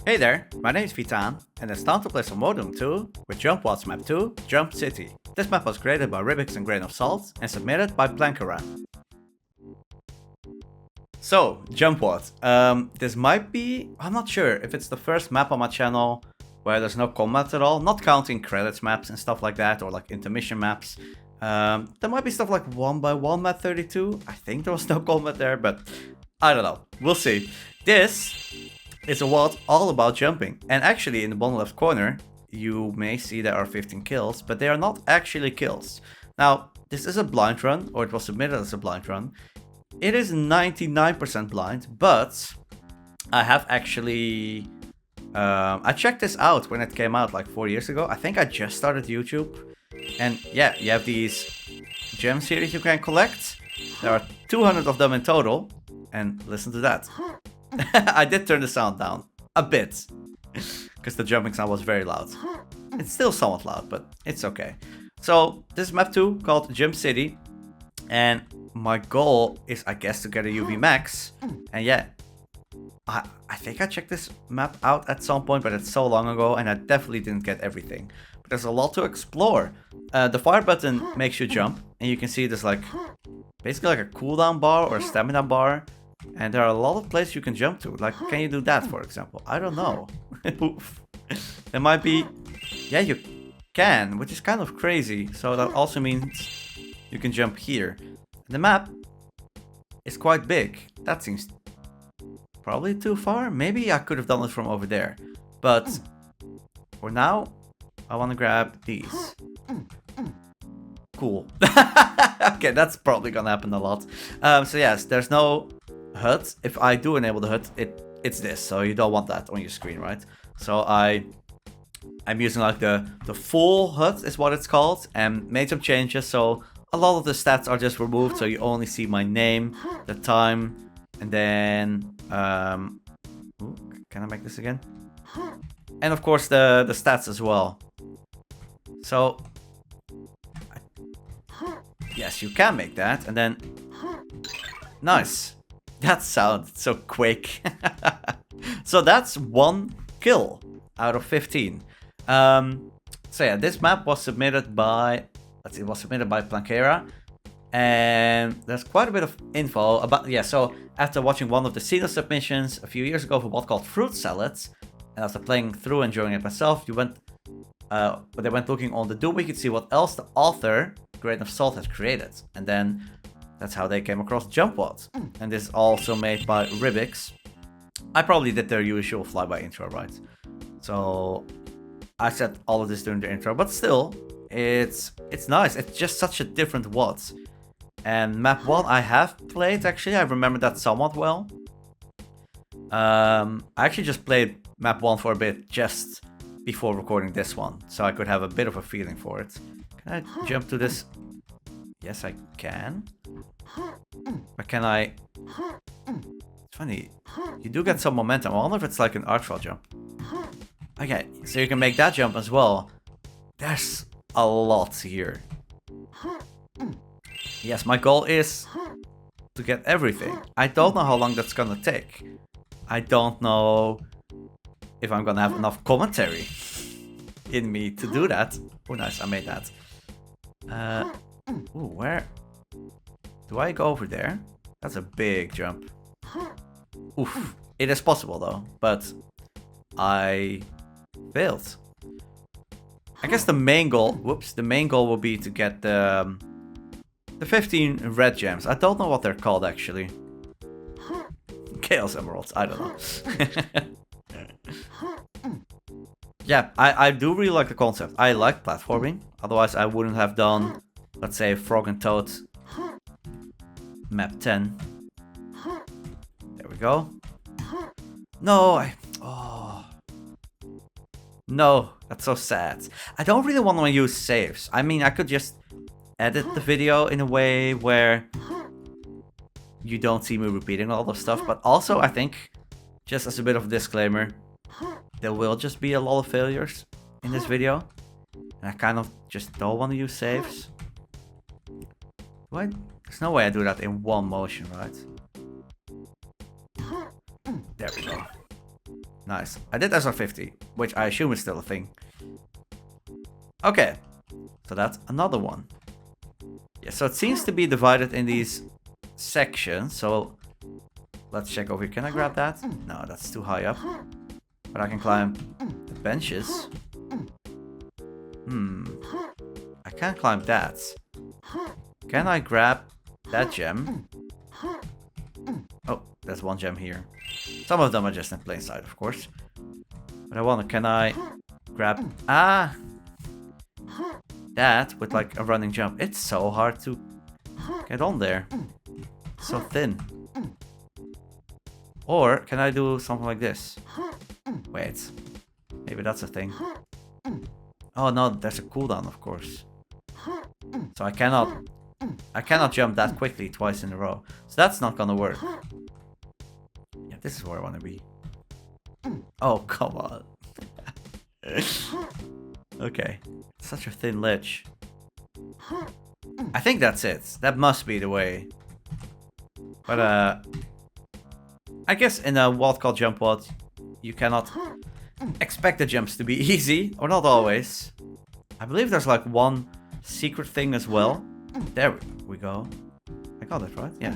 Hey there, my name is Vitan, and it's time to play some Modem 2 with Jump Watts Map 2, Jump City. This map was created by Ribbiks Grain of Salt and submitted by Plankera. So, Jump Watt. This might be, I'm not sure if it's the first map on my channel where there's no combat at all, not counting credits maps and stuff like that, or like intermission maps. There might be stuff like 1x1 map 32, I think there was no combat there, but I don't know, we'll see. This is a WOD all about jumping, and actually in the bottom left corner you may see there are 15 kills, but they are not actually kills. Now this is a blind run, or it was submitted as a blind run. It is 99% blind, but I have actually I checked this out when it came out like 4 years ago. I think I just started YouTube, and yeah, you have these gems here that you can collect. There are 200 of them in total, and listen to that. I did turn the sound down a bit, because the jumping sound was very loud. It's still somewhat loud, but it's okay. So this is map 2 called Jump City, and my goal is, I guess, to get a UV max. And yeah, I think I checked this map out at some point, but it's so long ago, and I definitely didn't get everything. But there's a lot to explore. The fire button makes you jump, and you can see there's like basically like a cooldown bar or a stamina bar. And there are a lot of places you can jump to. Like, can you do that, for example? I don't know. There might be... Yeah, you can, which is kind of crazy. So that also means you can jump here. The map is quite big. That seems probably too far. Maybe I could have done it from over there. But for now, I want to grab these. Cool. Okay, that's probably gonna happen a lot. So yes, there's no HUD. If I do enable the HUD, it's this, so you don't want that on your screen, right? So I'm using like the full HUD is what it's called, and made some changes, so a lot of the stats are just removed, so you only see my name, the time, and then ooh, can I make this again? And of course the stats as well. So yes, you can make that, and then nice. That sounded so quick. So that's 1 kill out of 15. So yeah, this map was submitted by, it was submitted by Plankera, and there's quite a bit of info about, yeah, so after watching one of the Cena submissions a few years ago for what called Fruit Salads, and after playing through and enjoying it myself, they went looking on the Doom, we could see what else the author, Grain of Salt, had created, and then that's how they came across Jump Watt. And this is also made by Ribbiks. I probably did their usual flyby intro, right? So I said all of this during the intro, but still, it's nice. It's just such a different WOD. And map 1 I have played, actually. I remember that somewhat well. I actually just played map 1 for a bit just before recording this one, so I could have a bit of a feeling for it. Can I jump to this? Yes, I can. But can I... It's funny, you do get some momentum. I wonder if it's like an Archvile jump. Okay, so you can make that jump as well. There's a lot here. Yes, my goal is to get everything. I don't know how long that's gonna take. I don't know if I'm gonna have enough commentary in me to do that. Oh nice, I made that. Ooh, where? Do I go over there? That's a big jump. Oof. It is possible though, but I failed. I guess the main goal, the main goal will be to get the 15 red gems. I don't know what they're called actually. Chaos Emeralds, I don't know. Yeah, I do really like the concept. I like platforming, otherwise I wouldn't have done, let's say, Frog and Toad map 10. There we go. No, no, that's so sad. I don't really want to use saves. I mean, I could just edit the video in a way where you don't see me repeating all the stuff, but also I think, just as a bit of a disclaimer, there will just be a lot of failures in this video, and I kind of just don't want to use saves. There's no way I do that in one motion, right? There we go. Nice. I did SR50, which I assume is still a thing. Okay. So that's another one. Yeah, so it seems to be divided in these sections. So let's check over here. Can I grab that? No, that's too high up. But I can climb the benches. I can't climb that. Can I grab that gem? Oh, there's one gem here. Some of them are just in plain sight, of course. But I wonder, can I grab... Ah! That with like a running jump. It's so hard to get on there. So thin. Or can I do something like this? Wait. Maybe that's a thing. Oh no, there's a cooldown, of course. So I cannot jump that quickly twice in a row. So that's not gonna work. Yeah, this is where I want to be. Oh, come on. Okay. Such a thin ledge. I think that's it. That must be the way. But I guess in a wild card jump pod, you cannot expect the jumps to be easy, or not always. I believe there's like one secret thing as well. There we go. I got it right, yeah.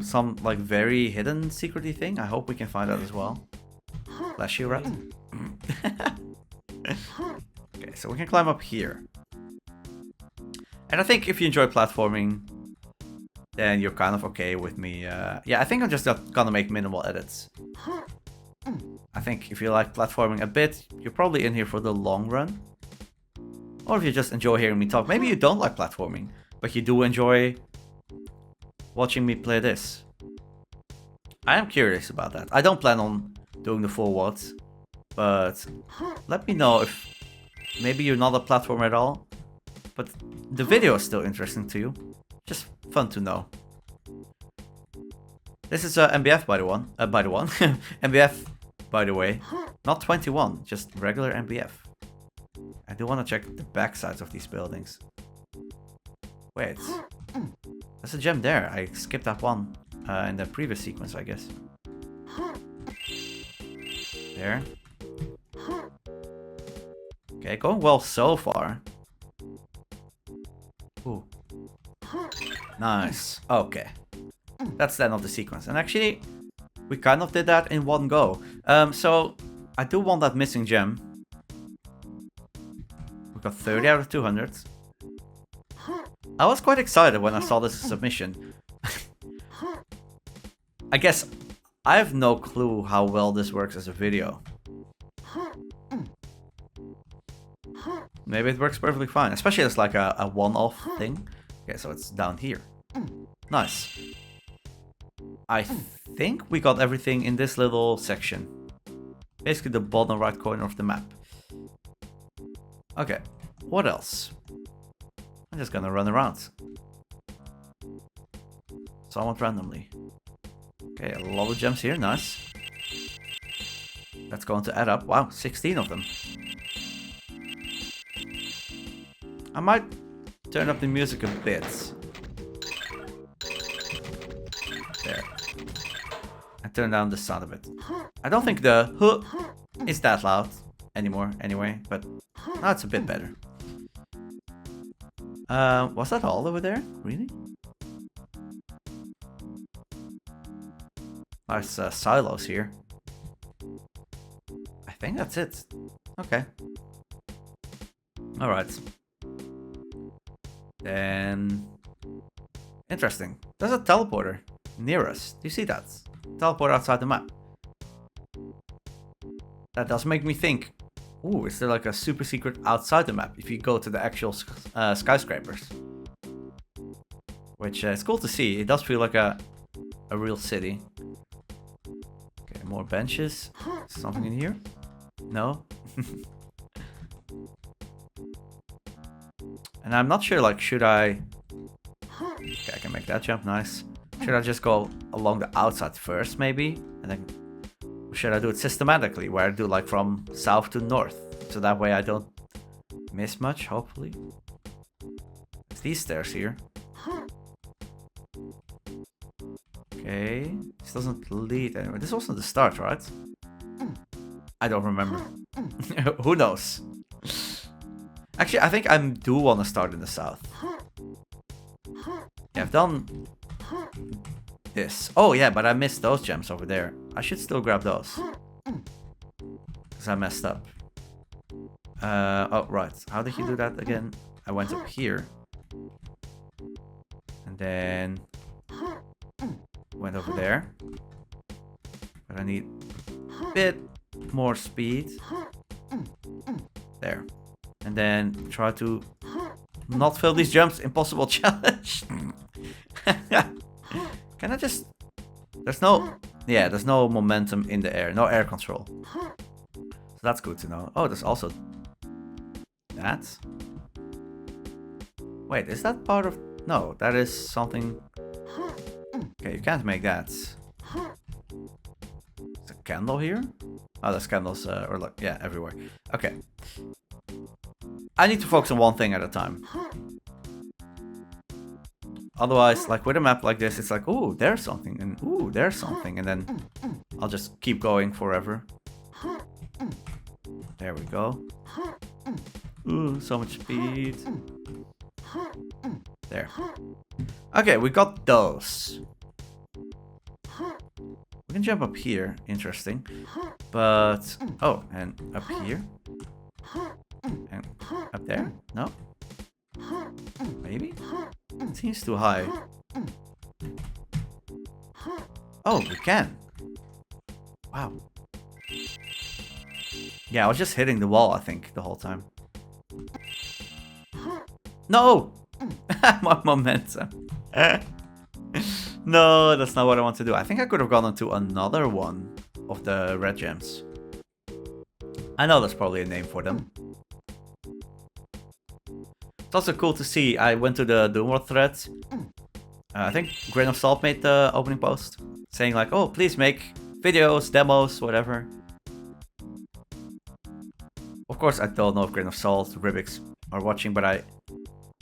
Some like very hidden secrety thing. I hope we can find out as well. Bless you, rat. Okay, so we can climb up here. And I think if you enjoy platforming, then you're kind of okay with me. Yeah, I think I'm just gonna make minimal edits. I think if you like platforming a bit, you're probably in here for the long run. Or if you just enjoy hearing me talk. Maybe you don't like platforming, but you do enjoy watching me play this. I am curious about that. I don't plan on doing the full WOD, but let me know if maybe you're not a platformer at all, but the video is still interesting to you. Just fun to know. This is MBF by the one. MBF, by the way. Not 21, just regular MBF. I do want to check the backsides of these buildings. Wait. There's a gem there. I skipped that one in the previous sequence, I guess. There. Okay, going well so far. Ooh. Nice. Okay. That's the end of the sequence. And actually, we kind of did that in one go. So, I do want that missing gem. We got 30 out of 200. I was quite excited when I saw this submission. I guess I have no clue how well this works as a video. Maybe it works perfectly fine, especially as like a one-off thing. Okay, so it's down here. Nice. I think we got everything in this little section. Basically the bottom right corner of the map. Okay, what else? I'm just gonna run around. Somewhat randomly. Okay, a lot of gems here, nice. That's going to add up. Wow, 16 of them. I might turn up the music a bit. There. And turn down the sound a bit. I don't think the huh is that loud anymore anyway, but now it's a bit better. Was that all over there? Really? Nice silos here. I think that's it. Okay. Alright. Then... Interesting. There's a teleporter near us. Do you see that? Teleport outside the map. That does make me think. Ooh, is there like a super secret outside the map if you go to the actual skyscrapers? Which is cool to see. It does feel like a real city. Okay, more benches. Something in here? No? And I'm not sure, like, should I... Okay, I can make that jump, nice. Should I just go along the outside first, maybe? And then... Should I do it systematically, where I do, like, from south to north? So that way I don't miss much, hopefully. It's these stairs here. Okay, Okay, this doesn't lead anywhere. This wasn't the start, right? I don't remember. Who knows? Actually, I think I do want to start in the south. Yeah, I've done this. Oh yeah, but I missed those gems over there. I should still grab those. Because I messed up. Oh, right. How did you do that again? I went up here. And then went over there. But I need a bit more speed. There. And then try to not fill these jumps. Impossible challenge. Can I just... There's no... Yeah, there's no momentum in the air. No air control. So that's good to know. Oh, there's also... that. Wait, is that part of... No, that is something... Okay, you can't make that. There's a candle here? Oh, there's candles, or like, yeah, everywhere. Okay. I need to focus on one thing at a time. Otherwise, like with a map like this, it's like, ooh, there's something, and ooh, there's something, and then I'll just keep going forever. There we go. Ooh, so much speed. There. Okay, we got those. We can jump up here, interesting. But, oh, and up here. And up there? No? Maybe? It seems too high. Oh, we can. Wow. Yeah, I was just hitting the wall, I think, the whole time. No! My momentum. No, that's not what I want to do. I think I could have gone into another one of the red gems. I know there's probably a name for them. It's also cool to see. I went to the Doomworld thread. I think Grain of Salt made the opening post. Saying like, oh, please make videos, demos, whatever. Of course, I don't know if Grain of Salt, Ribbiks are watching, but I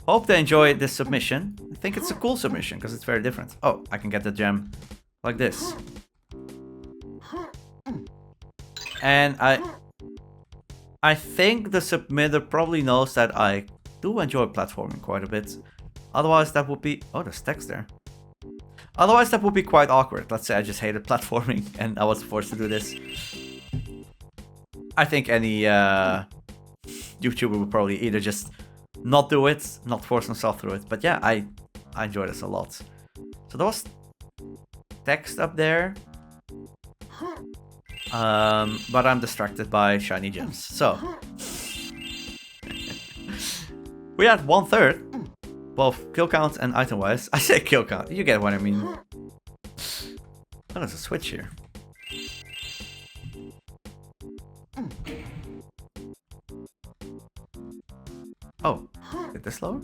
hope they enjoy this submission. I think it's a cool submission because it's very different. Oh, I can get the gem like this. And I think the submitter probably knows that I do enjoy platforming quite a bit. Otherwise that would be... Oh, there's text there. Otherwise that would be quite awkward. Let's say I just hated platforming and I was forced to do this. I think any YouTuber would probably either just not do it, not force himself through it. But yeah, I enjoy this a lot. So there was text up there. But I'm distracted by shiny gems. So we had 1/3, both kill count and item wise. I say kill count, you get what I mean. Oh, there's a switch here. Oh, is this lower?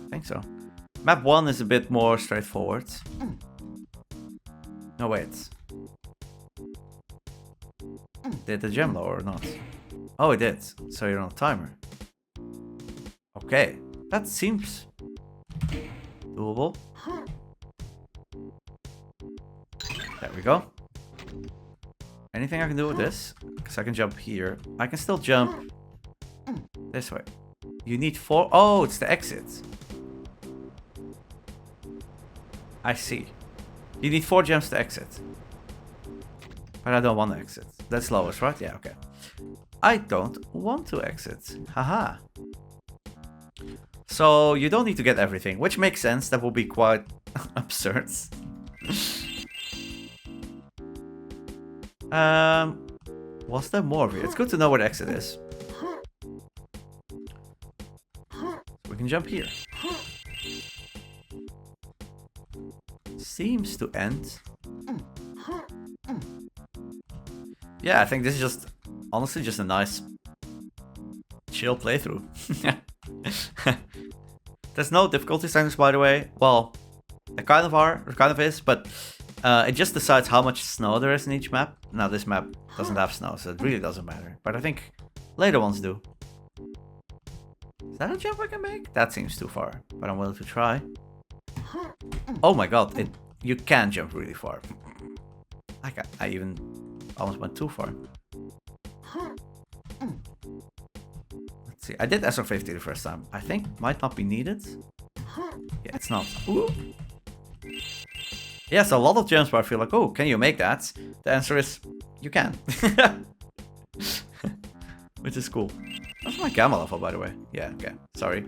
I think so. Map 1 is a bit more straightforward. No, wait. Did the gem lower or not? Oh, it did. So you're on a timer. Okay. That seems doable. There we go. Anything I can do with this? Because I can jump here. I can still jump this way. You need 4. Oh, it's the exit. I see. You need 4 gems to exit. But I don't want to exit. That's lowest, right? Yeah, okay. I don't want to exit. Haha. So you don't need to get everything, which makes sense. That will be quite absurd. Was there more of it? It's good to know where the exit is. We can jump here. Seems to end. Yeah, I think this is just, honestly, just a nice, chill playthrough. There's no difficulty settings, by the way. Well, there kind of is, but it just decides how much snow there is in each map. Now, this map doesn't have snow, so it really doesn't matter. But I think later ones do. Is that a jump I can make? That seems too far, but I'm willing to try. Oh my god, you can jump really far. I even almost went too far. Let's see. I did SR50 the first time. I think might not be needed. Yeah, it's not. Ooh. Yeah, so a lot of gems where I feel like, oh, can you make that? The answer is, you can. Which is cool. That's my gamma level, by the way. Yeah, okay. Sorry.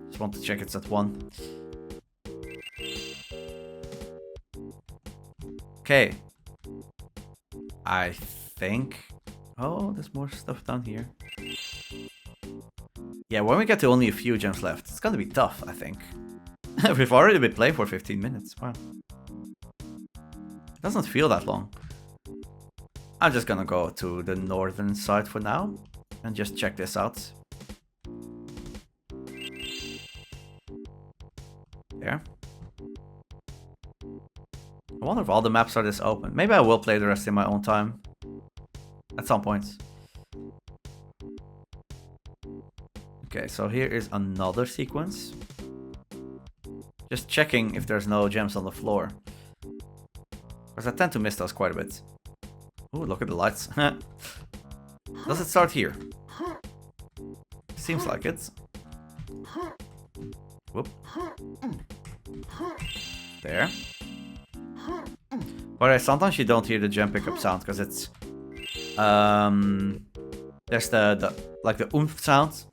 Just want to check it's at 1. Okay. I think... Oh, there's more stuff down here. Yeah, when we get to only a few gems left, it's gonna be tough, I think. We've already been playing for 15 minutes. Wow. It doesn't feel that long. I'm just gonna go to the northern side for now and just check this out. There. I wonder if all the maps are this open. Maybe I will play the rest in my own time. At some point. Okay, so here is another sequence. Just checking if there's no gems on the floor. Because I tend to miss those quite a bit. Ooh, look at the lights. Does it start here? Seems like it. Whoop. There. But sometimes you don't hear the gem pickup sound because it's there's the like the oomph sound.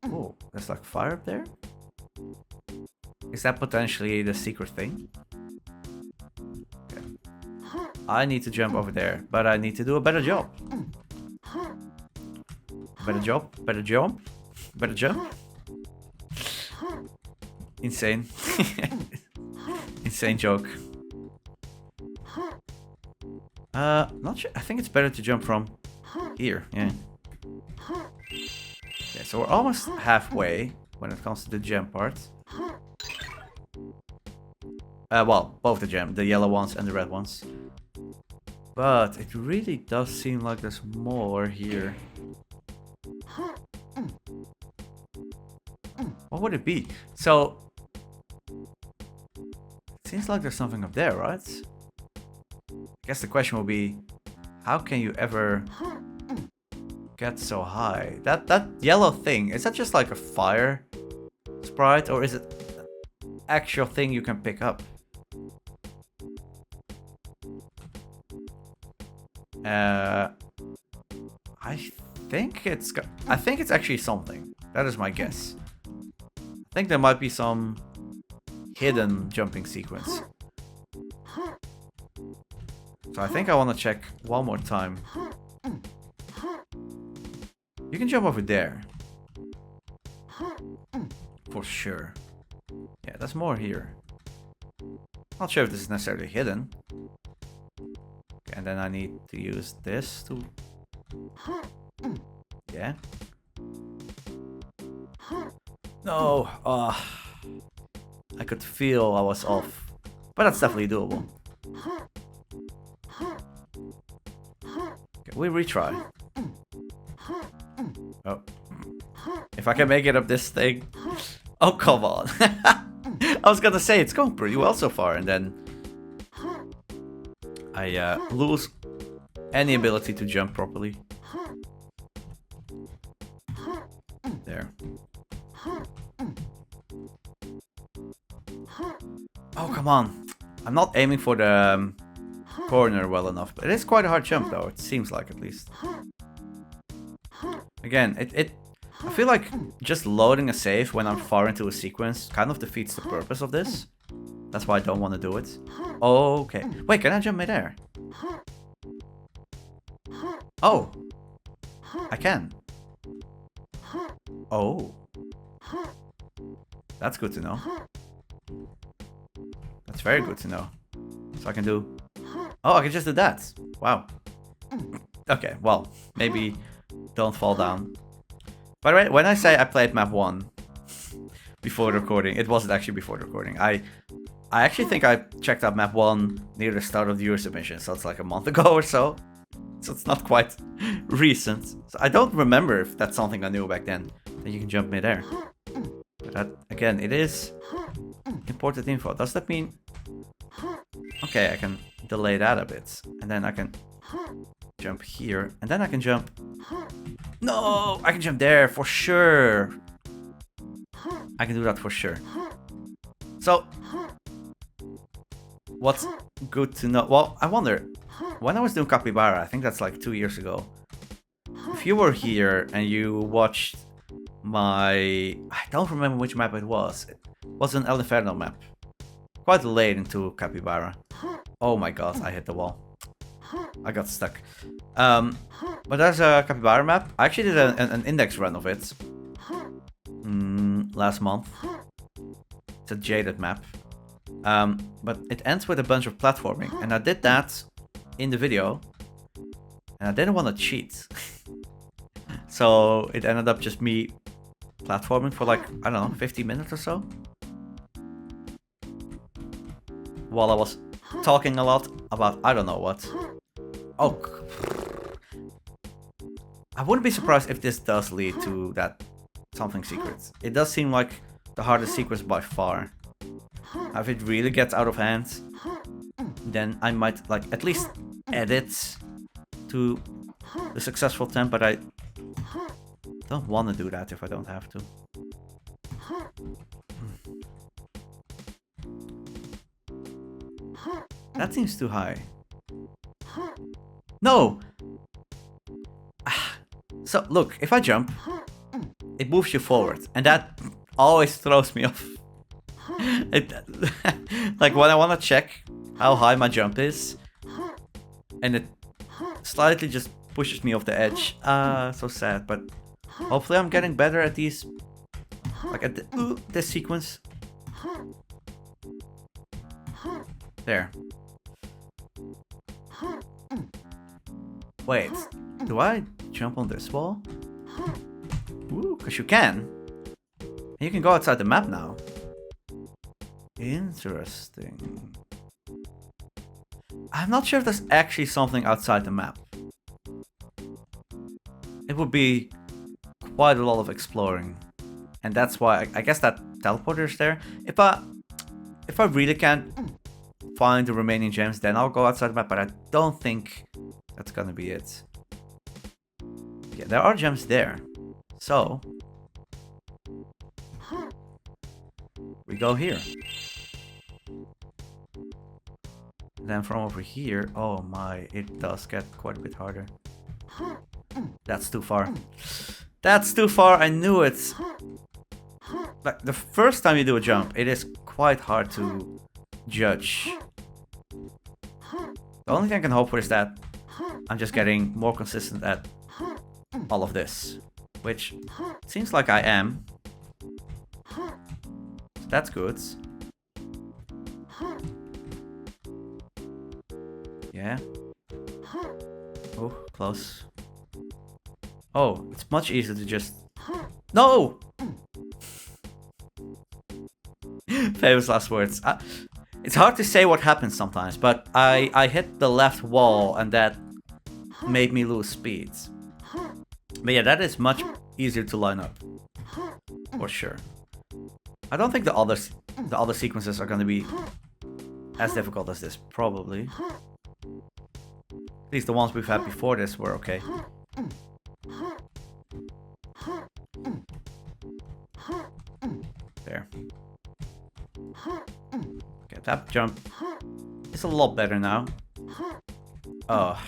Oh, there's like fire up there. Is that potentially the secret thing? Okay. I need to jump over there, but I need to do a better job. Better job, better jump, better jump. Insane. Insane joke. Not sure. I think it's better to jump from here. Yeah. Okay, so we're almost halfway when it comes to the gem part. Well, both the yellow ones and the red ones. But it really does seem like there's more here. What would it be? So, it seems like there's something up there, right? I guess the question will be, how can you ever get so high? That yellow thing, is that just like a fire sprite, or is it an actual thing you can pick up? I think it's actually something. That is my guess. I think there might be some hidden jumping sequence. So I think I want to check one more time. You can jump over there. For sure. Yeah, there's more here. Not sure if this is necessarily hidden. Okay, and then I need to use this to... Yeah. No. I could feel I was off. But that's definitely doable. Okay, we retry. Oh. If I can make it up this thing. Oh, come on. I was gonna say it's going pretty well so far, and then I lose any ability to jump properly. There. Oh, come on. I'm not aiming for the corner well enough, but it is quite a hard jump though, it seems like, at least. Again, I feel like just loading a save when I'm far into a sequence kind of defeats the purpose of this. That's why I don't want to do it. Okay. Wait, can I jump midair? Oh. I can. Oh. That's good to know. That's very good to know. So I can do... Oh, I can just do that. Wow. Okay, well, maybe don't fall down. By the way, when I say I played map 1 before the recording, it wasn't actually before the recording. I actually think I checked out map 1 near the start of the Euro submission, so it's like a month ago or so. So it's not quite recent. So I don't remember if that's something I knew back then, that you can jump midair. But that, again, it is imported info. Does that mean... Okay, I can delay that a bit. And then I can jump here. And then I can jump... No! I can jump there for sure. I can do that for sure. So... What's good to know? Well, I wonder... When I was doing Capybara, I think that's like 2 years ago. If you were here and you watched my... I don't remember which map it was. It was an El Inferno map. Quite late into Capybara. Oh my god, I hit the wall. I got stuck. But there's a Capybara map. I actually did an index run of it. Last month. It's a jaded map. But it ends with a bunch of platforming. And I did that in the video. And I didn't want to cheat. So it ended up just me platforming for like, I don't know, 50 minutes or so. While I was talking a lot about I don't know what. Oh. I wouldn't be surprised if this does lead to that something secret. It does seem like the hardest secret by far. If it really gets out of hand, then I might like at least edit to the successful temp, but I don't want to do that if I don't have to. That seems too high. No! So, look, if I jump, it moves you forward, and that always throws me off. Like, when I want to check how high my jump is, and it slightly just pushes me off the edge. So sad, but hopefully I'm getting better at these, like at this sequence. There. Wait, do I jump on this wall? Ooh, because you can. And you can go outside the map now. Interesting. I'm not sure if there's actually something outside the map. It would be quite a lot of exploring. And that's why I guess that teleporter is there. If I really can't find the remaining gems, then I'll go outside the map, but I don't think that's gonna be it. Yeah, there are gems there. So we go here. Then from over here, oh my, it does get quite a bit harder. That's too far. That's too far, I knew it. Like, the first time you do a jump, it is quite hard to judge. The only thing I can hope for is that I'm just getting more consistent at all of this. Which seems like I am. So that's good. Yeah. Oh, close. Oh, it's much easier to just... No! Famous last words. It's hard to say what happens sometimes, but I hit the left wall and that made me lose speed. But yeah, that is much easier to line up. For sure. I don't think the other sequences are going to be as difficult as this, probably. At least the ones we've had before this were okay. There. Okay, that jump is a lot better now. Oh.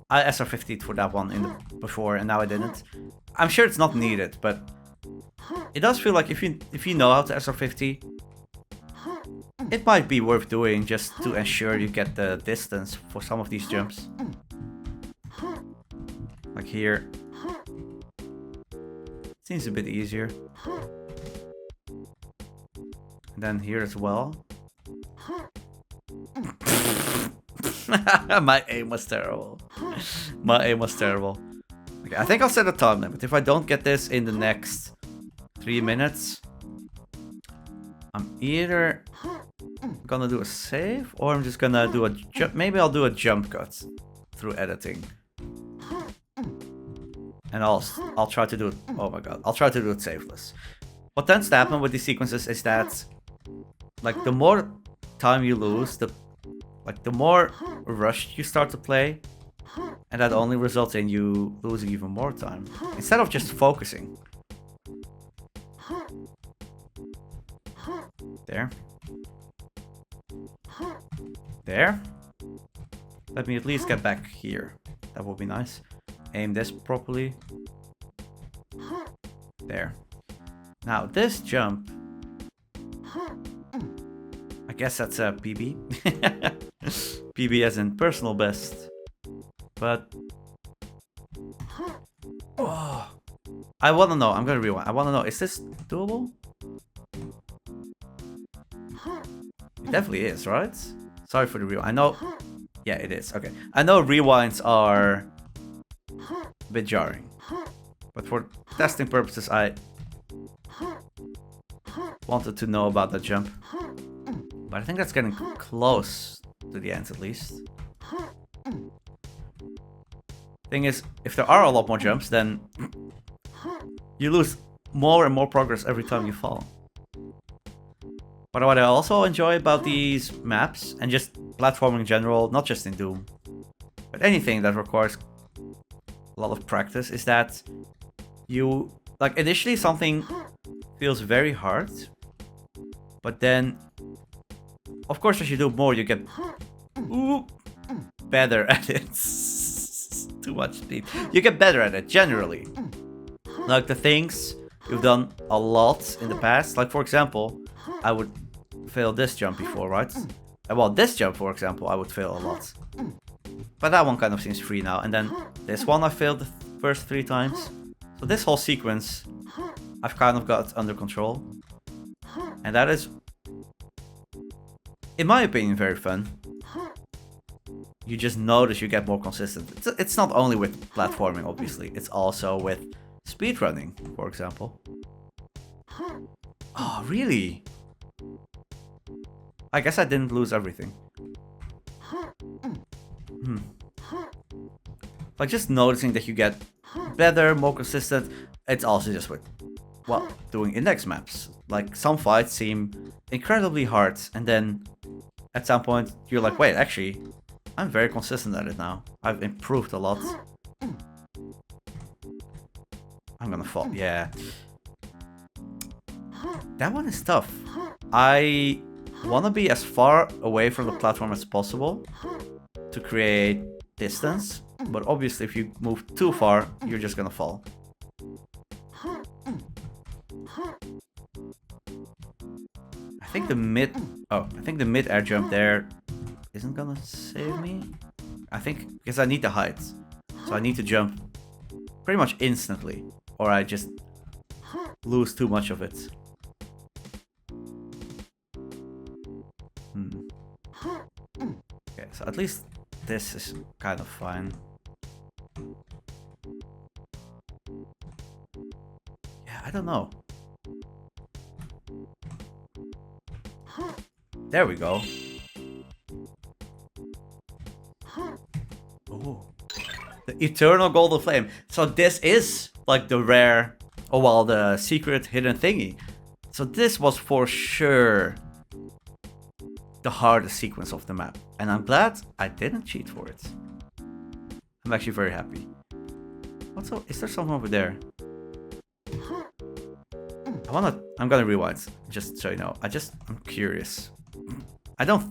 I SR50'd for that one in the before, and now I didn't. I'm sure it's not needed, but it does feel like if you know how to SR50, it might be worth doing just to ensure you get the distance for some of these jumps. Like here. Seems a bit easier. And then here as well. My aim was terrible. My aim was terrible. Okay, I think I'll set a time limit. If I don't get this in the next 3 minutes, I'm either gonna do a save or I'm just gonna do a jump. Maybe I'll do a jump cut through editing. And I'll try to do it. Oh my god, I'll try to do it safeless. what tends to happen with these sequences is that, like, the more time you lose, the more rushed you start to play, and that only results in you losing even more time instead of just focusing. There. There. Let me at least get back here. That would be nice. Aim this properly. There. Now this jump, I guess that's a PB. PB as in personal best. But oh, I want to know. I'm gonna rewind. I want to know. Is this doable? It definitely is, right? Sorry for the rewind. I know. Yeah, it is. Okay. I know rewinds are a bit jarring, but for testing purposes, I wanted to know about the jump. But I think that's getting close to the end, at least. Thing is, if there are a lot more jumps, then you lose more and more progress every time you fall. But what I also enjoy about these maps, and just platforming in general, not just in Doom, but anything that requires a lot of practice, is that you, like, initially something feels very hard, but then, of course, as you do more, you get better at it. Too much speed. You get better at it, generally. Like, the things you've done a lot in the past, like, for example, I would fail this jump before, right? Well, this jump, for example, I would fail a lot. But that one kind of seems free now. And then this one I failed the first 3 times. So this whole sequence, I've kind of got under control. And that is, in my opinion, very fun. You just notice you get more consistent. It's not only with platforming, obviously. It's also with speedrunning, for example. Oh, really? I guess I didn't lose everything. Like, just noticing that you get better, more consistent. It's also just with, well, doing index maps. Like, some fights seem incredibly hard, and then at some point you're like, wait, actually, I'm very consistent at it now. I've improved a lot. I'm gonna fall. Yeah. That one is tough. I want to be as far away from the platform as possible to create distance. But obviously, if you move too far, you're just gonna fall. I think the mid air jump there isn't gonna save me. I think because I need the height, so I need to jump pretty much instantly, or I just lose too much of it. Okay, so at least this is kind of fine. Yeah, I don't know. There we go. Oh, the eternal golden flame. So this is like the rare, oh well, the secret hidden thingy. So this was for sure the hardest sequence of the map, and I'm glad I didn't cheat for it. I'm actually very happy. Also, is there someone over there? I'm gonna rewind, just so you know. I'm curious.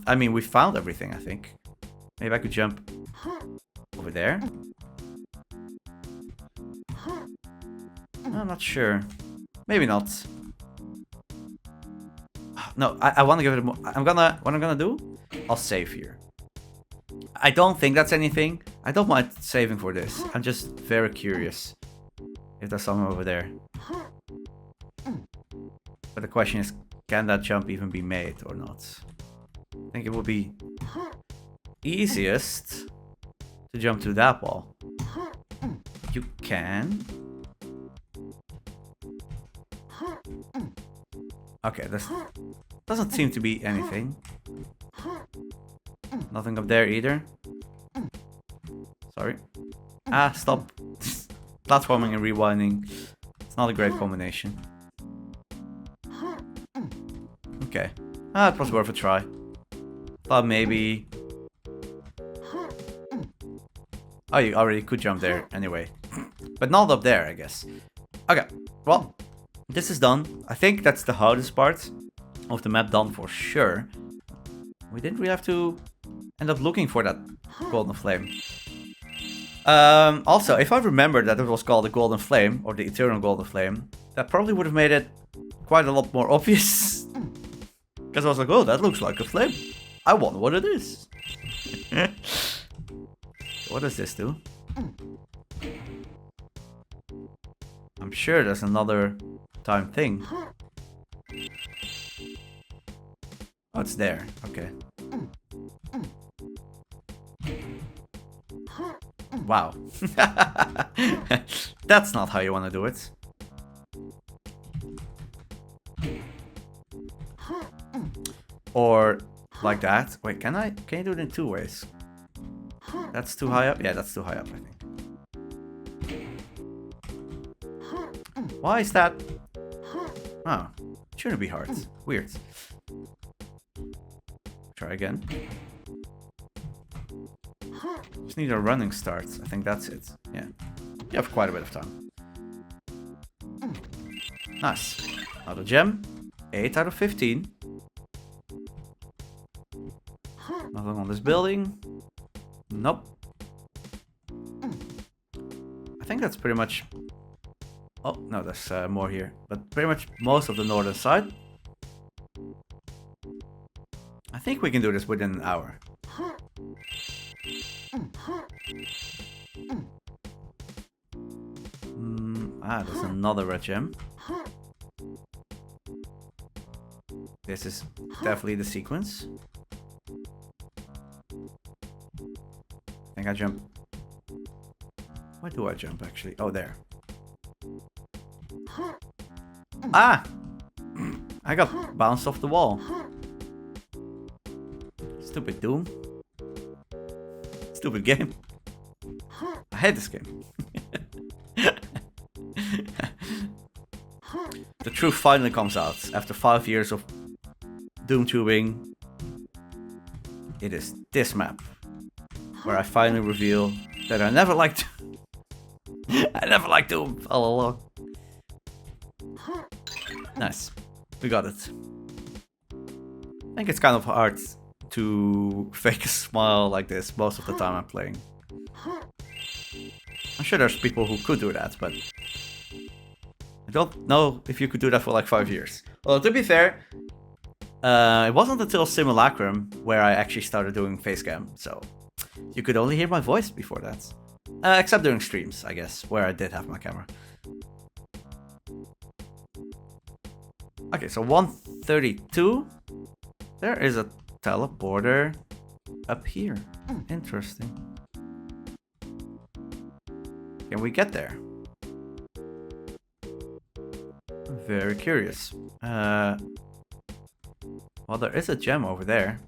I mean, we found everything, I think. Maybe I could jump over there? I'm not sure. Maybe not. No, I want to give it a more. What I'm gonna do? I'll save here. I don't think that's anything. I don't mind saving for this. I'm just very curious if there's someone over there. But the question is, can that jump even be made or not? I think it would be easiest to jump to that wall. You can. Okay, this doesn't seem to be anything. Nothing up there either. Sorry. Ah, stop. Platforming and rewinding. It's not a great combination. Okay. It was worth a try. Thought maybe... Oh, you already could jump there anyway. But not up there, I guess. Okay, well, this is done. I think that's the hardest part of the map done for sure. We didn't really have to end up looking for that golden flame. Also, if I remembered that it was called the golden flame, or the eternal golden flame, that probably would have made it quite a lot more obvious. Because I was like, oh, that looks like a flame. I wonder what it is. What does this do? I'm sure there's another time thing. Oh, it's there. Okay. Wow. That's not how you want to do it. Or like that. Wait, can you do it in two ways? That's too high up? Yeah, that's too high up, I think. Why is that? Oh, shouldn't be hard. Weird. Try again. Just need a running start. I think that's it. Yeah. You have quite a bit of time. Nice. Another gem. 8 out of 15. Nothing on this building. Nope. I think that's pretty much... Oh, no, there's more here. But pretty much most of the northern side. I think we can do this within an hour. There's another red gem. This is definitely the sequence. I think I jump. Why do I jump actually? Oh, there. Ah! I got bounced off the wall. Stupid Doom. Stupid game. I hate this game. The truth finally comes out after 5 years of Doom tubing. It is this map where I finally reveal that I never liked I never liked Doom all along. Nice. We got it. I think it's kind of hard to fake a smile like this most of the time I'm playing. I'm sure there's people who could do that, but I don't know if you could do that for like 5 years. Well, to be fair, it wasn't until Simulacrum where I actually started doing facecam, so you could only hear my voice before that. Except during streams, I guess, where I did have my camera. Okay, so 132. There is a teleporter up here. Interesting. Can we get there? I'm very curious. Well, there is a gem over there.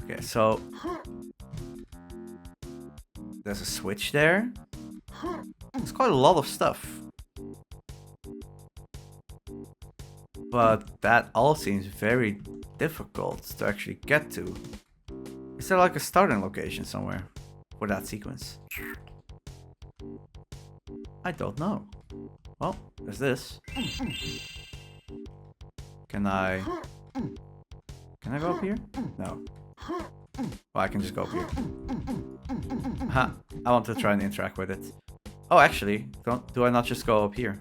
Okay, so there's a switch there. There's quite a lot of stuff. But that all seems very difficult to actually get to. Is there like a starting location somewhere for that sequence? I don't know. Well, there's this. Can I go up here? No. Well, I can just go up here. Ha! I want to try and interact with it. Oh, actually, do I not just go up here?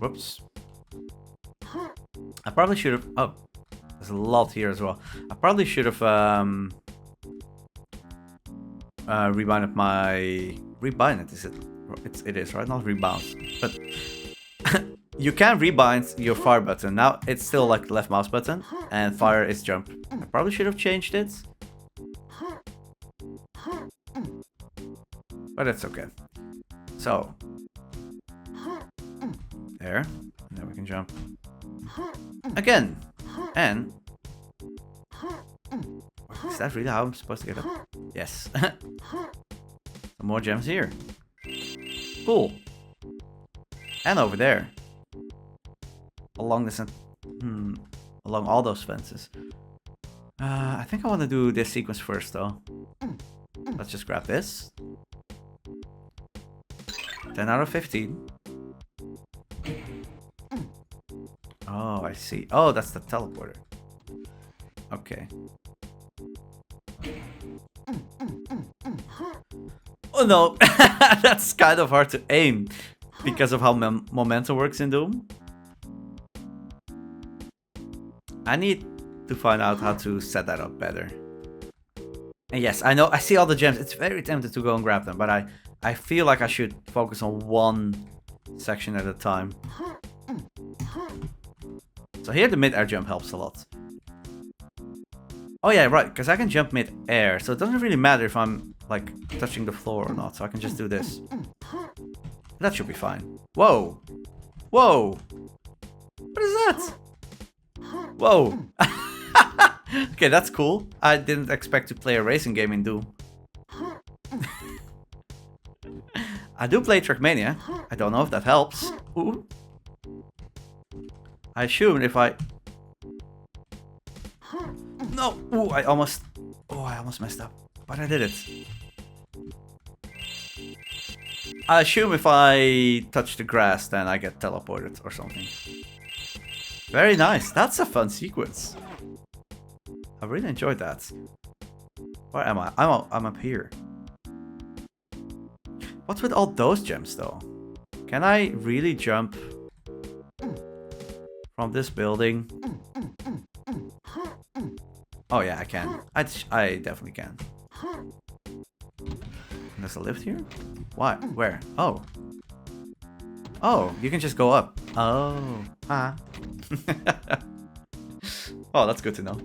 Whoops. I probably should have... Oh, there's a lot here as well. I probably should have rebinded my... Rebind it, is it? It is, right? Not rebound. But you can rebind your fire button. Now it's still like the left mouse button, and fire is jump. I probably should have changed it. But it's okay. So there. And then we can jump again. And is that really how I'm supposed to get up? Yes. Some more gems here. cool. And over there. Along this... along all those fences. I think I want to do this sequence first, though. Let's just grab this. 10 out of 15. Oh, I see. Oh, that's the teleporter. Okay. Oh no, that's kind of hard to aim because of how momentum works in Doom. I need to find out how to set that up better. And yes, I know, I see all the gems. It's very tempted to go and grab them, but I feel like I should focus on one section at a time. So here the mid-air jump helps a lot. Oh yeah, right, because I can jump mid-air, so it doesn't really matter if I'm, like, touching the floor or not, so I can just do this. That should be fine. Whoa! Whoa! What is that? Whoa! Okay, that's cool. I didn't expect to play a racing game in Doom. I do play Trackmania. I don't know if that helps. Ooh. I assume if I... No! Ooh, I almost messed up. But I did it. I assume if I touch the grass, then I get teleported or something. Very nice. That's a fun sequence. I really enjoyed that. Where am I? I'm up here. What's with all those gems, though? Can I really jump from this building? Oh yeah, I can. I definitely can. There's a lift here? Why? Where? Oh. Oh, you can just go up. Oh. Ah. Oh, that's good to know.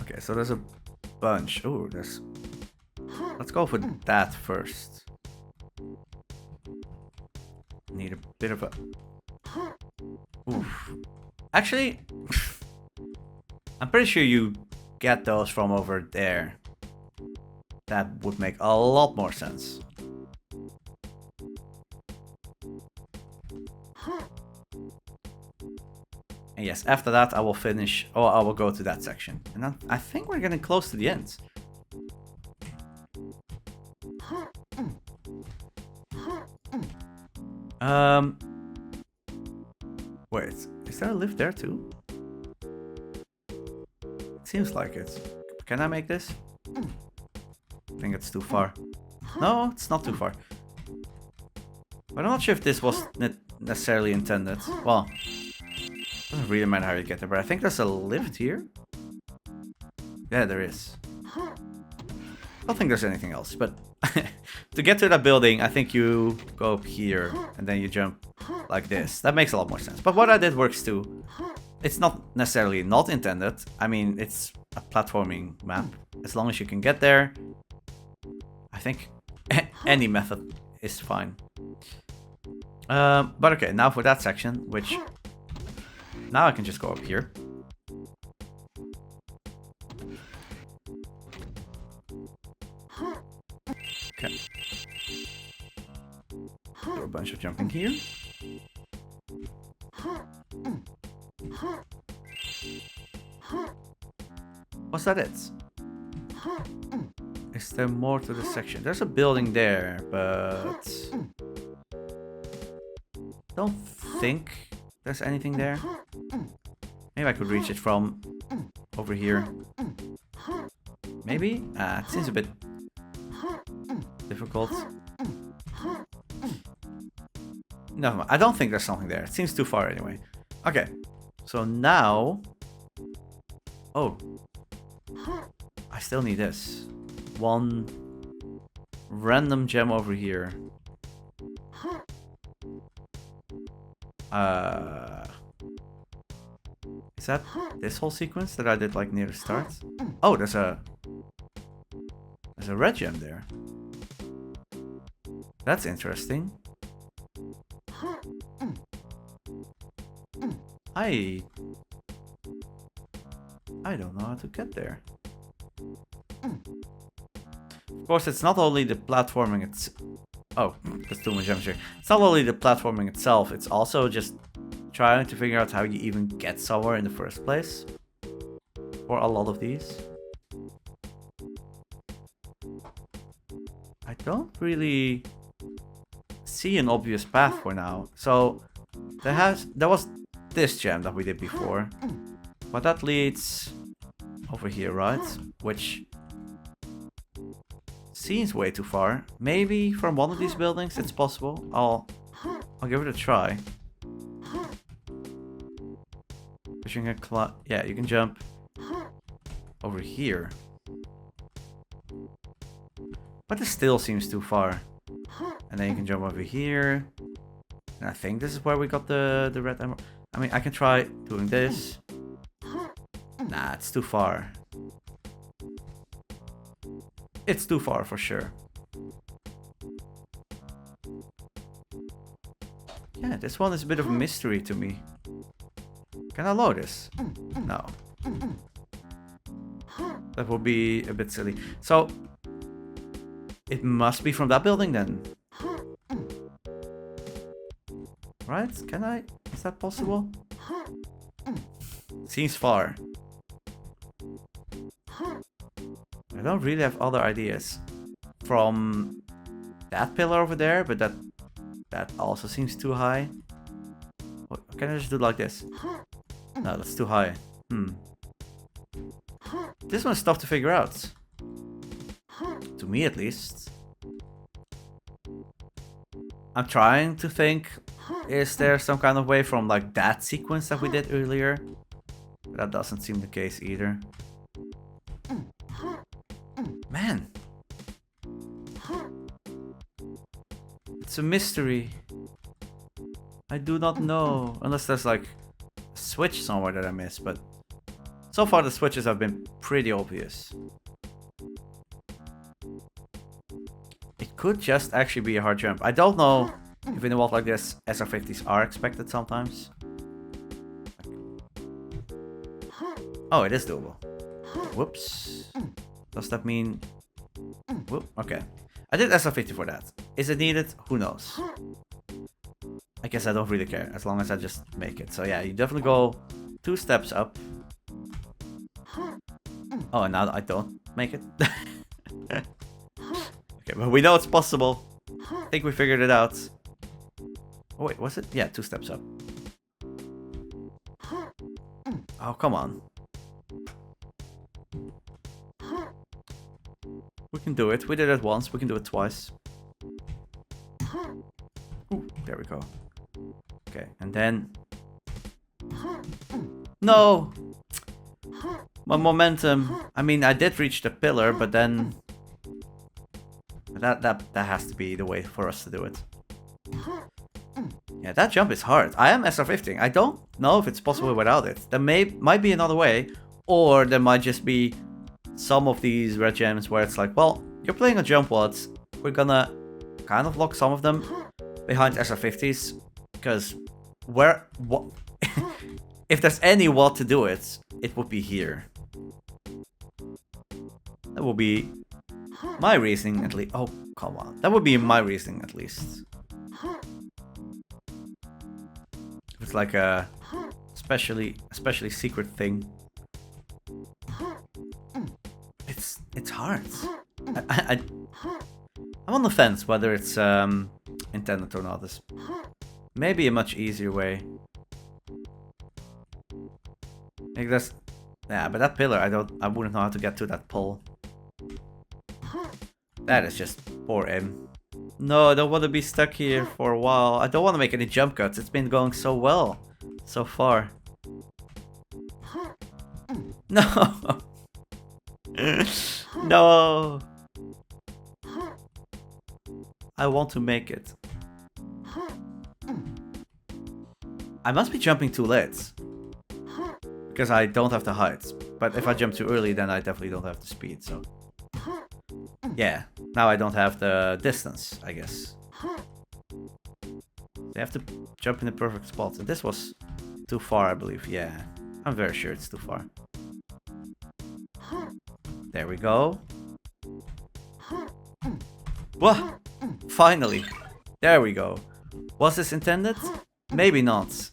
Okay, so there's a bunch. Oh, there's... Let's go for that first. Need a bit of a... Oof. Actually, I'm pretty sure you get those from over there. That would make a lot more sense. And yes, after that I will finish, or I will go to that section. And then I think we're getting close to the end. Wait, is there a lift there too? It seems like it. Can I make this? I think it's too far. No, it's not too far. But I'm not sure if this was necessarily intended. Well, it doesn't really matter how you get there, but I think there's a lift here. Yeah, there is. I don't think there's anything else, but to get to that building, I think you go up here and then you jump like this. That makes a lot more sense. But what I did works too. It's not necessarily not intended. I mean, it's a platforming map. As long as you can get there, I think any method is fine. But okay, now for that section, which now I can just go up here. Okay. Do a bunch of jumping here. Was that it? Is there more to this section? There's a building there, but don't think there's anything there. Maybe I could reach it from over here. Maybe? It seems a bit difficult. Never mind. I don't think there's something there. It seems too far anyway. Okay. So now... Oh. I still need this. One random gem over here. Is that this whole sequence that I did like near the start? Oh, there's a red gem there. That's interesting. I don't know how to get there. course, it's not only the platforming, oh, there's too much gems here. It's not only the platforming itself, it's also just trying to figure out how you even get somewhere in the first place. For a lot of these. I don't really see an obvious path for now. So there was this gem that we did before. But that leads over here, right? Which seems way too far. Maybe from one of these buildings it's possible. I'll give it a try. Yeah, you can jump over here. But this still seems too far. And then you can jump over here. And I think this is where we got the red emerald. I mean, I can try doing this. Nah, it's too far. It's too far for sure. Yeah, this one is a bit of a mystery to me. Can I load this? No. That would be a bit silly. So, it must be from that building then. Right? Can I? Is that possible? Seems far. I don't really have other ideas. From that pillar over there, but that also seems too high. What, can I just do it like this? No, that's too high. This one's tough to figure out. To me at least. I'm trying to think, is there some kind of way from like that sequence that we did earlier? But that doesn't seem the case either. Man. It's a mystery. I do not know. Unless there's like a switch somewhere that I missed, but so far the switches have been pretty obvious. It could just actually be a hard jump. I don't know if in a world like this, SR50s are expected sometimes. Oh, it is doable. Whoops. Does that mean... Whoop, okay. I did SR50 for that. Is it needed? Who knows? I guess I don't really care, as long as I just make it. So yeah, you definitely go 2 steps up. Oh, and now I don't make it. Okay, but we know it's possible. I think we figured it out. Oh wait, was it? Yeah, 2 steps up. Oh, come on. We can do it. We did it once. We can do it twice. Ooh, there we go. Okay, and then... No! My momentum. I mean, I did reach the pillar, but then... That has to be the way for us to do it. Yeah, that jump is hard. I am SR50. I don't know if it's possible without it. There might be another way, or there might just be some of these red gems where it's like, well, you're playing a jump wads. We're gonna kind of lock some of them behind SR50s, because if there's any wad to do it, it would be here. That would be my reasoning at least. Oh, come on. That would be my reasoning at least. It's like a especially secret thing. It's hard. I'm on the fence whether it's intended or not. There's maybe a much easier way. Like that's, yeah, but that pillar I wouldn't know how to get to that pole. That is just poor aim. No, I don't want to be stuck here for a while. I don't want to make any jump cuts. It's been going so well so far. No. No. I want to make it. I must be jumping too late. Because I don't have the height. But if I jump too early, then I definitely don't have the speed, so... Yeah, now I don't have the distance, I guess. They have to jump in the perfect spot. And this was too far, I believe. Yeah, I'm very sure it's too far. There we go. Whoa! Finally! There we go. Was this intended? Maybe not.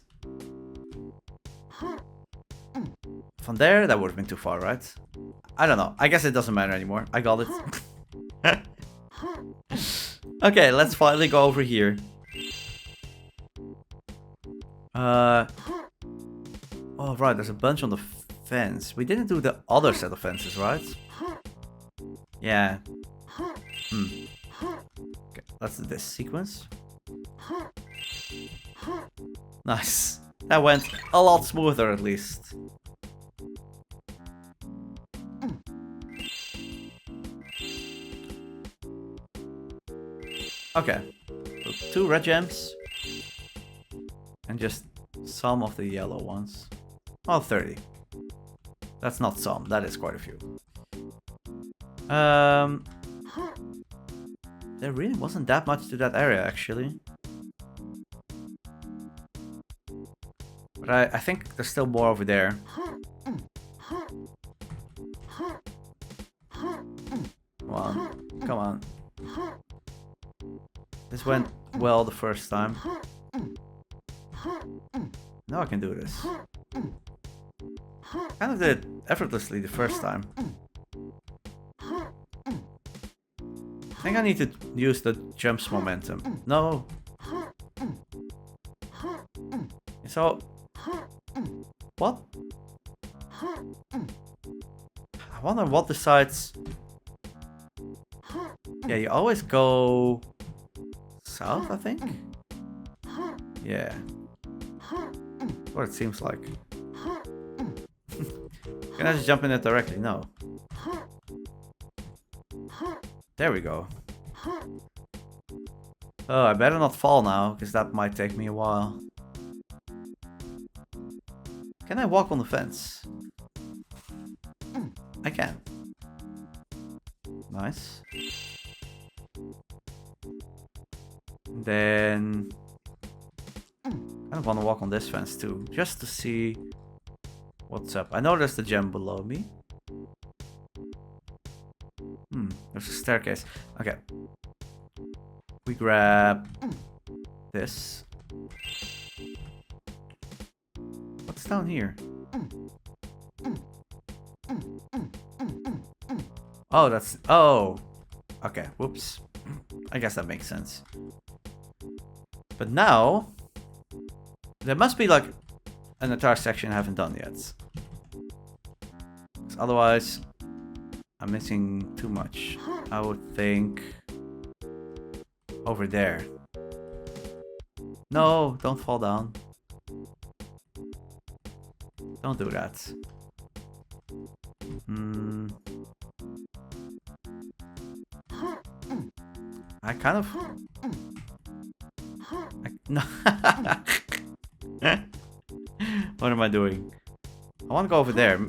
From there, that would have been too far, right? I don't know. I guess it doesn't matter anymore. I got it. Okay, let's finally go over here. Oh, right. There's a bunch on the fence. We didn't do the other set of fences, right? Yeah. Okay, let's do this sequence. Nice. That went a lot smoother, at least. Okay. So 2 red gems. And just some of the yellow ones. Oh, 30. That's not some. That is quite a few. There really wasn't that much to that area, actually. But I think there's still more over there. Come on. Come on. This went well the first time. Now I can do this. Kind of did it effortlessly the first time. I think I need to use the jump's momentum. No. So... What? I wonder what decides... Yeah, you always go... south, I think? Yeah. That's what it seems like. Can I just jump in it directly? No. There we go. Oh, I better not fall now, because that might take me a while. Can I walk on the fence? I can. Nice. Then... I kind of want to walk on this fence too, just to see what's up. I know there's the gem below me. There's a staircase. Okay. We grab this. What's down here? Oh, that's... Oh! Okay, whoops. I guess that makes sense. But now... There must be like an entire section I haven't done yet. 'Cause otherwise, I'm missing too much. I would think... Over there. No, don't fall down. Don't do that. I kind of... No. What am I doing? I want to go over there.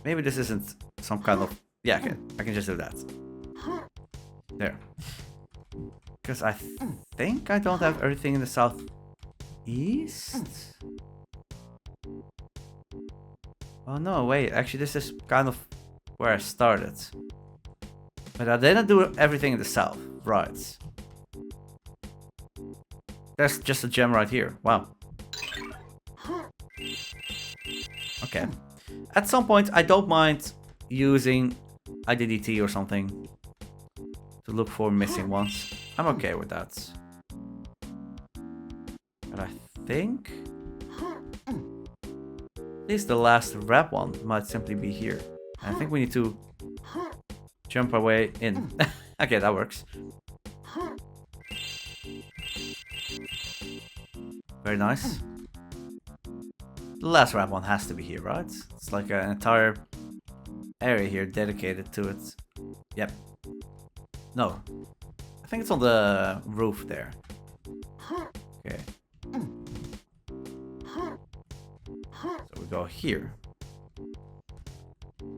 Maybe this isn't some kind of... Yeah, okay. I can just do that. There. Because I think I don't have everything in the southeast? Oh no, wait. Actually, this is kind of where I started. But I didn't do everything in the south. Right. There's just a gem right here. Wow. Okay. At some point, I don't mind using IDDT or something to look for missing ones. I'm okay with that. But I think... At least the last red one might simply be here. I think we need to jump our way in. Okay, that works. Very nice. The last red one has to be here, right? It's like an entire area here dedicated to it. Yep. No. I think it's on the roof there. Okay. So we go here.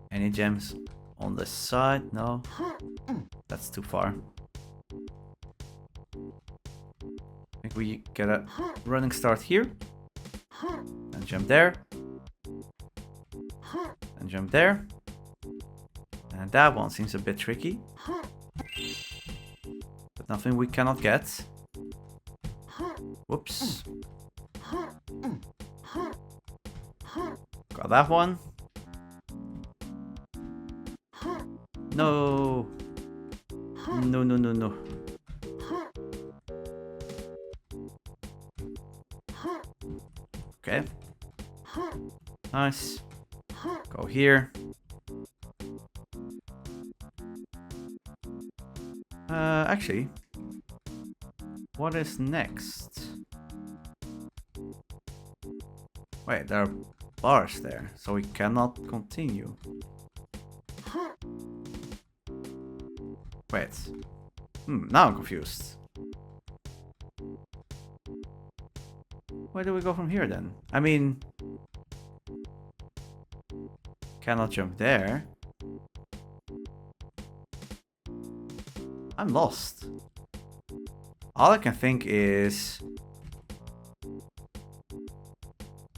Any gems on the side? No. That's too far. I think we get a running start here. And jump there. And jump there. And that one seems a bit tricky. Nothing we cannot get. Whoops. Got that one. No. No, no, no, no. Okay. Nice. Go here. Actually, what is next? Wait, there are bars there, so we cannot continue. Wait. Now I'm confused. Where do we go from here then? I mean, cannot jump there. I'm lost. All I can think is...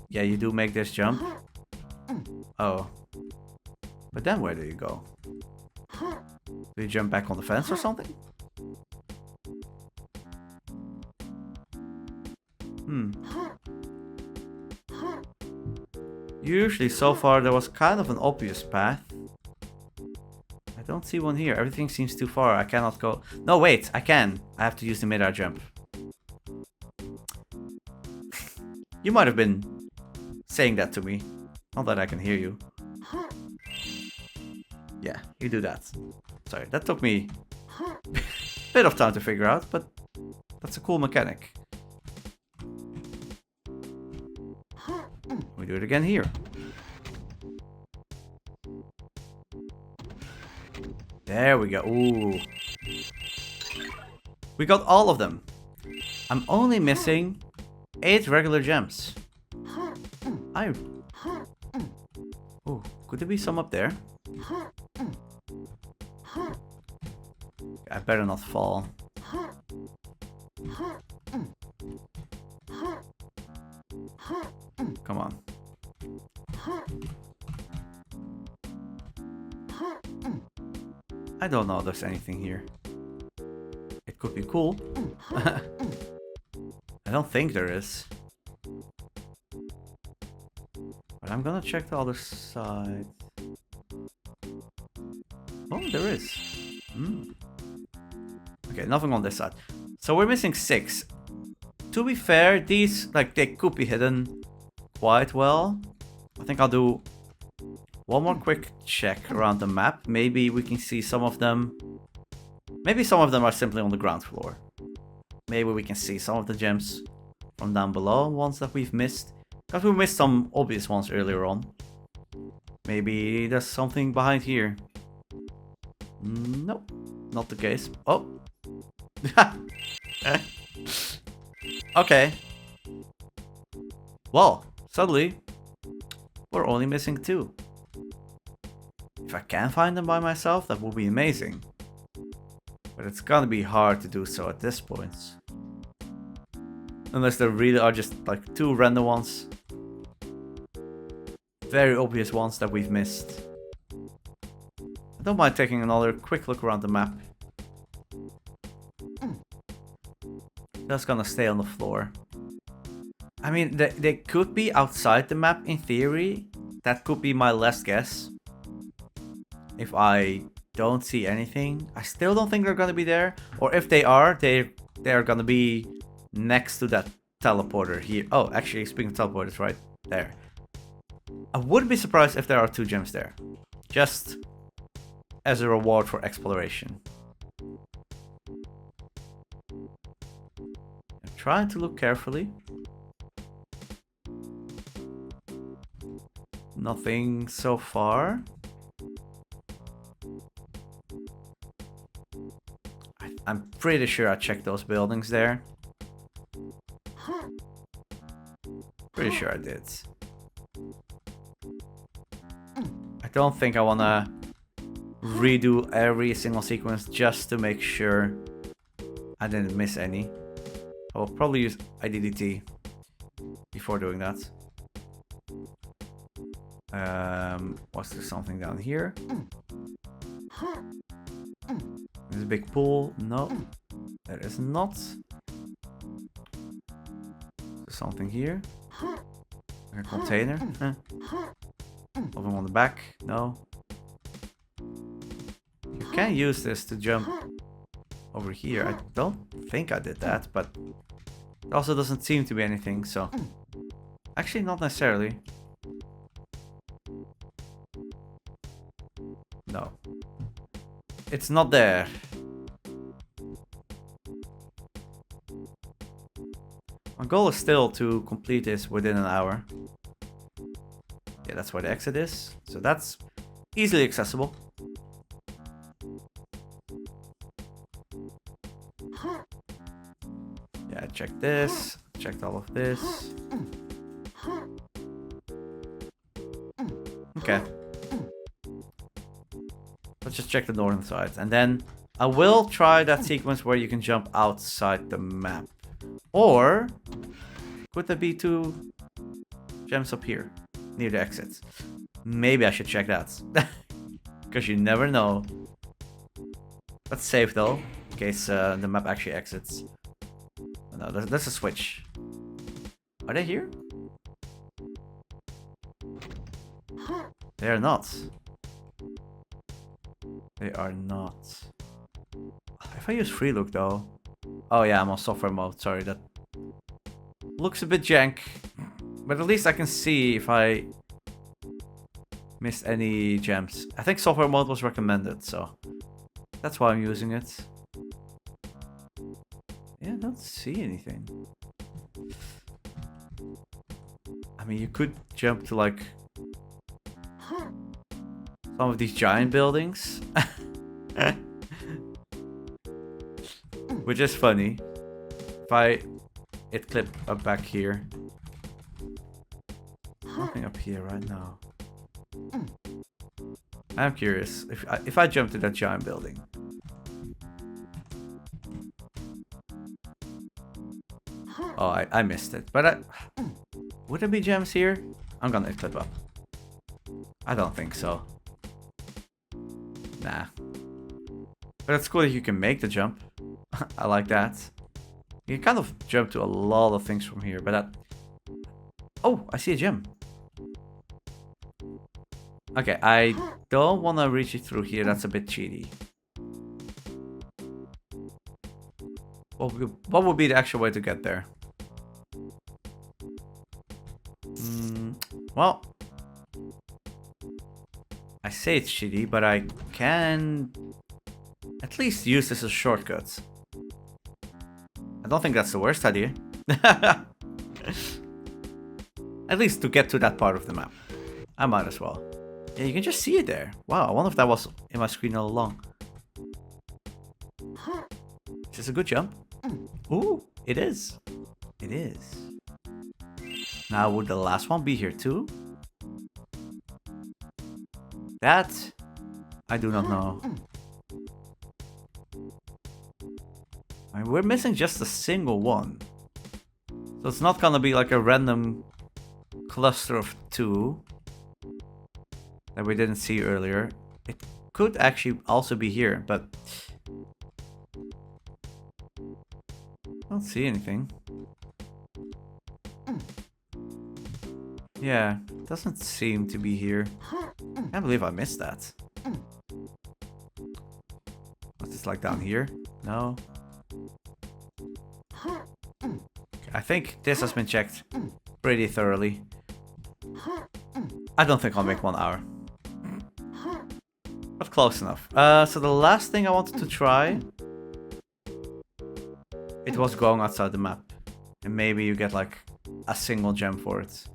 Yeah, you do make this jump. Oh. But then where do you go? Do you jump back on the fence or something? Usually, so far, there was kind of an obvious path. I don't see one here. Everything seems too far. I cannot go... No, wait. I can. I have to use the mid-air jump. You might have been saying that to me. Not that I can hear you. Yeah, you do that. Sorry, that took me a bit of time to figure out, but that's a cool mechanic. We do it again here. There we go. Ooh. We got all of them. I'm only missing 8 regular gems. Oh, could there be some up there? I better not fall. Come on. I don't know if there's anything here. It could be cool. I don't think there is. But I'm gonna check the other side. Oh, there is. Okay, nothing on this side. So we're missing 6. To be fair, these, like, they could be hidden quite well. I think I'll do one more quick check around the map. Maybe we can see some of them. Maybe some of them are simply on the ground floor. Maybe we can see some of the gems from down below, ones that we've missed. Because we missed some obvious ones earlier on. Maybe there's something behind here. Nope, not the case. Oh. Okay. Well, suddenly, we're only missing 2. If I can find them by myself, that would be amazing. But it's gonna be hard to do so at this point. Unless there really are just like 2 random ones. Very obvious ones that we've missed. I don't mind taking another quick look around the map. Just gonna stay on the floor. I mean, they could be outside the map in theory. That could be my last guess. If I don't see anything, I still don't think they're gonna be there. Or if they are, they're gonna be next to that teleporter here. Oh, actually, speaking of teleporters, right there. I wouldn't be surprised if there are 2 gems there. Just as a reward for exploration. I'm trying to look carefully. Nothing so far. I'm pretty sure I checked those buildings there. Pretty sure I did. I don't think I wanna redo every single sequence just to make sure I didn't miss any. I will probably use IDDT before doing that. Was there something down here? There's a big pool. No. There is not. There's something here. A container. Something on the back. No. You can use this to jump over here. I don't think I did that, but it also doesn't seem to be anything, so... Actually, not necessarily. No. It's not there. My goal is still to complete this within an hour. Yeah, that's where the exit is. So that's easily accessible. Yeah, I checked this. Checked all of this. Okay. Let's just check the northern side. And then I will try that sequence where you can jump outside the map. Or could there be 2 gems up here near the exits? Maybe I should check that. Because you never know. Let's save though, in case the map actually exits. No, that's a switch. Are they here? They are not. They are not. If I use free look though. Oh yeah, I'm on software mode. Sorry, that looks a bit jank. But at least I can see if I missed any gems. I think software mode was recommended, so that's why I'm using it. Yeah, I don't see anything. I mean, you could jump to like some of these giant buildings. Which is funny. If I hit clip up back here. Nothing up here right now. I'm curious if I jump to that giant building. Oh, I missed it. But would there be gems here? I'm gonna hit clip up. I don't think so. Nah. But it's cool that you can make the jump. I like that. You can kind of jump to a lot of things from here, but that... Oh, I see a gem. Okay, I don't want to reach it through here. That's a bit cheaty. What would be the actual way to get there? Well... I say it's cheaty, but I can... at least use this as a shortcut. I don't think that's the worst idea. At least to get to that part of the map. I might as well. Yeah, you can just see it there. Wow, I wonder if that was in my screen all along. Is this a good jump? Ooh, it is. It is. Now, would the last one be here too? That I do not know. I mean, we're missing just a single one. So it's not gonna be like a random cluster of 2 that we didn't see earlier. It could actually also be here, but I don't see anything. Yeah, doesn't seem to be here. Can't believe I missed that. What's this like down here? No. Okay, I think this has been checked pretty thoroughly. I don't think I'll make 1 hour. But close enough. So the last thing I wanted to try, it was going outside the map. And maybe you get like a single gem for it.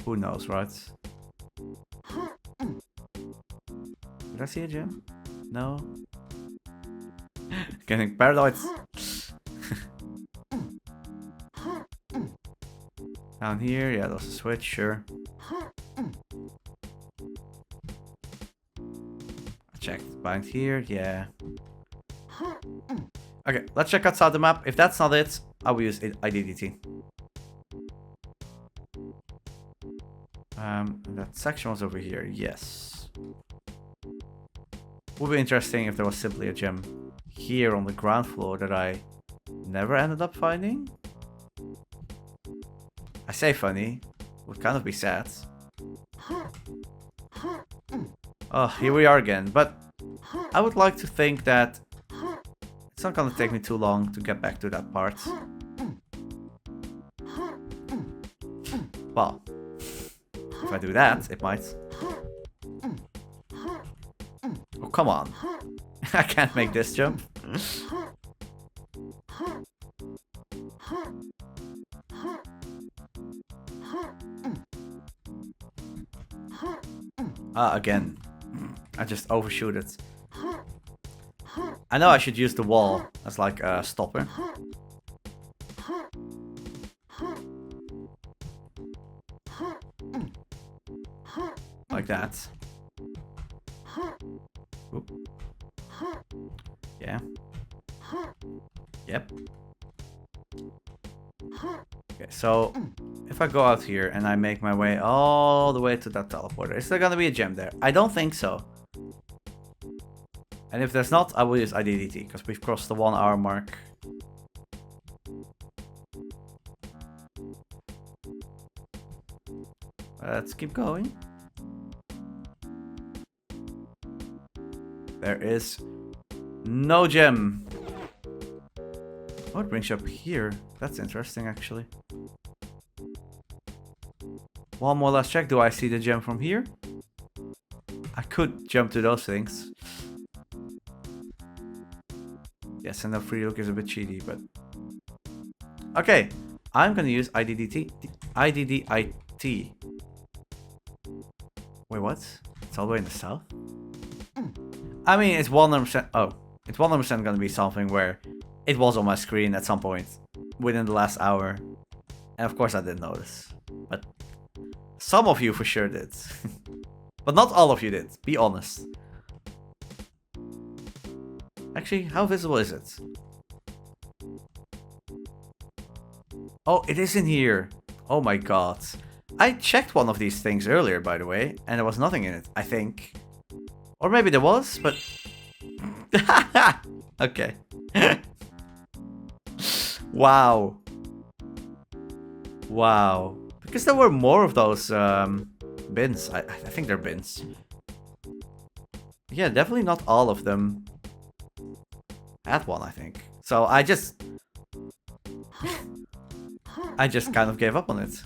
Who knows, right? Did I see a gem? No. Getting paranoid. Down here, yeah, there's a switch, sure. Checked behind here, yeah. Okay, let's check outside the map. If that's not it, I will use IDDT. That section was over here, yes. Would be interesting if there was simply a gem here on the ground floor that I never ended up finding. I say funny, would kind of be sad. Oh, here we are again, but I would like to think that it's not gonna take me too long to get back to that part. Well, if I do that, it might. Oh, come on. I can't make this jump. Again. I just overshoot it. I know I should use the wall as like a stopper. Like that. Oop. Yeah. Yep. Okay, so if I go out here and I make my way all the way to that teleporter, is there gonna be a gem there? I don't think so. And if there's not, I will use IDDT, because we've crossed the 1 hour mark. Let's keep going. There is no gem. Oh, it brings you up here. That's interesting, actually. One more last check. Do I see the gem from here? I could jump to those things. Yes, and the free look is a bit cheaty, but... Okay, I'm gonna use IDDT. IDDIT. Wait, what? It's all the way in the south? I mean, it's 100%... Oh, it's 100% gonna be something where it was on my screen at some point within the last hour. And of course I didn't notice. But some of you for sure did. But not all of you did, be honest. Actually, how visible is it? Oh, it is in here. Oh my god. I checked one of these things earlier, by the way, and there was nothing in it, I think. Or maybe there was, but... Okay. Wow. Wow. Because there were more of those bins. I think they're bins. Yeah, definitely not all of them had one, I think. So I just kind of gave up on it.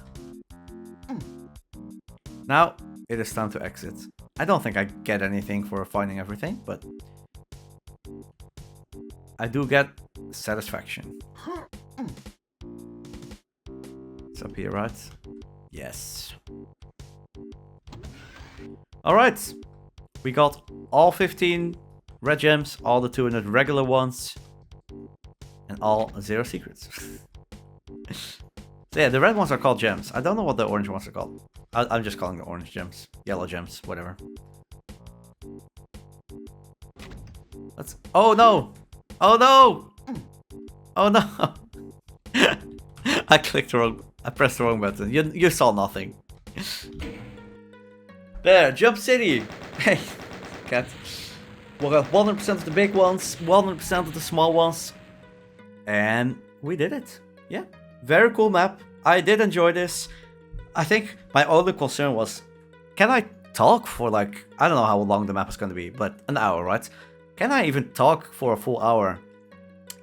Now, it is time to exit. I don't think I get anything for finding everything, but I do get satisfaction. It's up here, right? Yes. Alright. We got all 15 red gems, all the 200 regular ones, and all 0 secrets. So yeah, the red ones are called gems. I don't know what the orange ones are called. I'm just calling the orange gems. Yellow gems, whatever. Let's... Oh no! Oh no! Oh no! I clicked wrong. I pressed the wrong button. You saw nothing. There, Jump City! Hey, cat. We got 100% of the big ones, 100% of the small ones. And we did it. Yeah. Very cool map. I did enjoy this. I think my only concern was, can I talk for like, I don't know how long the map is going to be, but an hour, right? Can I even talk for a full hour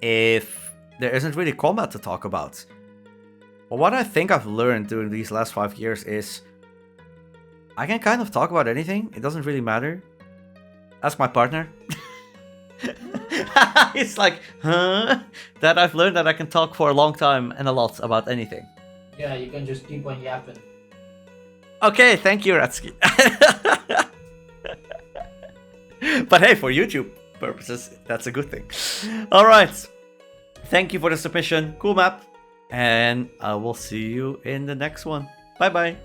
if there isn't really combat to talk about? Well, what I think I've learned during these last 5 years is I can kind of talk about anything. It doesn't really matter. Ask my partner. It's like, huh? That I've learned that I can talk for a long time and a lot about anything. Yeah, you can just keep on yapping. Okay, thank you, Ratsky. But hey, for YouTube purposes, that's a good thing. Alright. Thank you for the submission. Cool map. And I will see you in the next one. Bye bye.